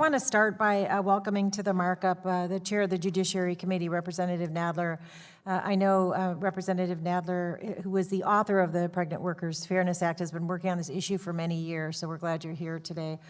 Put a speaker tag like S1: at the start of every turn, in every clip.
S1: want to start by welcoming to the markup the chair of the Judiciary Committee, Representative Nadler. I know Representative Nadler, who was the author of the Pregnant Workers Fairness Act, has been working on this issue for many years, so we're glad you're here today.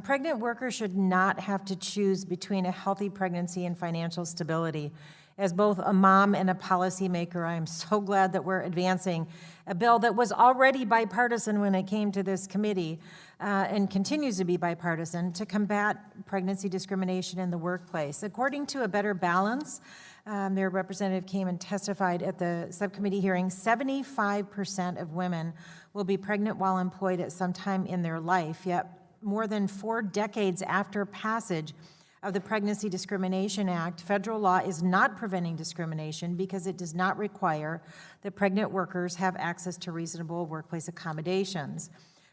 S1: Pregnant workers should not have to choose between a healthy pregnancy and financial stability. As both a mom and a policymaker, I am so glad that we're advancing a bill that was already bipartisan when it came to this committee and continues to be bipartisan to combat pregnancy discrimination in the workplace. According to A Better Balance, their representative came and testified at the subcommittee hearing, 75% of women will be pregnant while employed at some time in their life, yet more than 4 decades after passage of the Pregnancy Discrimination Act, federal law is not preventing discrimination because it does not require that pregnant workers have access to reasonable workplace accommodations.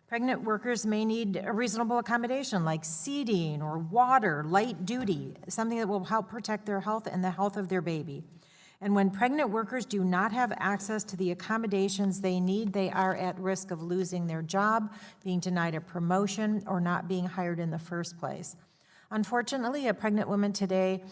S1: Pregnant workers may need a reasonable accommodation like seating or water, light duty, something that will help protect their health and the health of their baby. And when pregnant workers do not have access to the accommodations they need, they are at risk of losing their job, being denied a promotion, or not being hired in the first place. Unfortunately, a pregnant woman today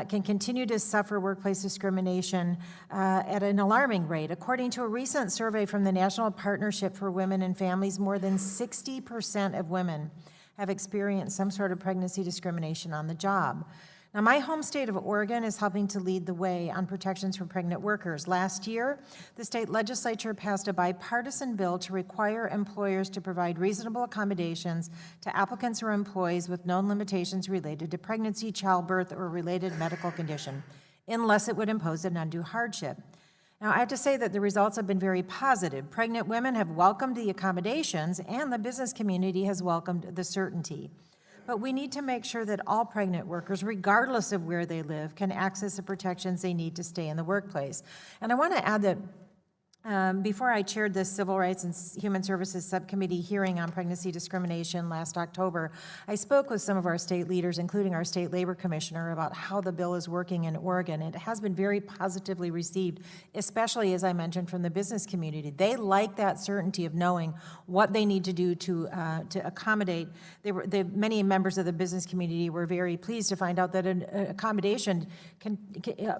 S1: can continue to suffer workplace discrimination at an alarming rate. According to a recent survey from the National Partnership for Women and Families, more than 60% of women have experienced some sort of pregnancy discrimination on the job. Now, my home state of Oregon is helping to lead the way on protections for pregnant workers. Last year, the state legislature passed a bipartisan bill to require employers to provide reasonable accommodations to applicants or employees with known limitations related to pregnancy, childbirth, or related medical condition, unless it would impose an undue hardship. Now, I have to say that the results have been very positive. Pregnant women have welcomed the accommodations, and the business community has welcomed the certainty. But we need to make sure that all pregnant workers, regardless of where they live, can access the protections they need to stay in the workplace. And I want to add that before I chaired the Civil Rights and Human Services Subcommittee hearing on pregnancy discrimination last October, I spoke with some of our state leaders, including our state labor commissioner, about how the bill is working in Oregon. It has been very positively received, especially, as I mentioned, from the business community. They like that certainty of knowing what they need to do to accommodate. Many members of the business community were very pleased to find out that an accommodation can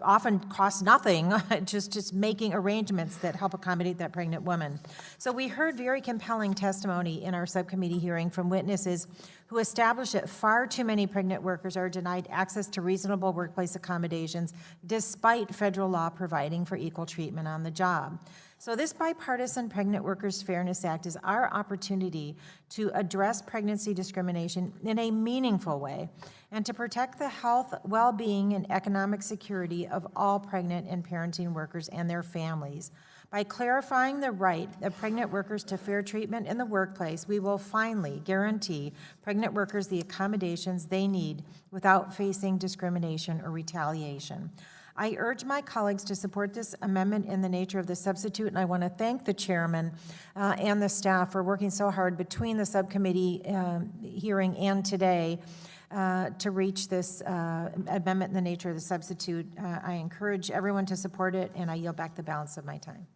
S1: often cost nothing, just making arrangements that help accommodate that pregnant woman. So we heard very compelling testimony in our subcommittee hearing from witnesses who established that far too many pregnant workers are denied access to reasonable workplace accommodations despite federal law providing for equal treatment on the job. So this bipartisan Pregnant Workers Fairness Act is our opportunity to address pregnancy discrimination in a meaningful way and to protect the health, well-being, and economic security of all pregnant and parenting workers and their families. By clarifying the right of pregnant workers to fair treatment in the workplace, we will finally guarantee pregnant workers the accommodations they need without facing discrimination or retaliation. I urge my colleagues to support this amendment in the nature of the substitute, and I want to thank the chairman and the staff for working so hard between the subcommittee hearing and today to reach this amendment in the nature of the substitute. I encourage everyone to support it, and I yield back the balance of my time.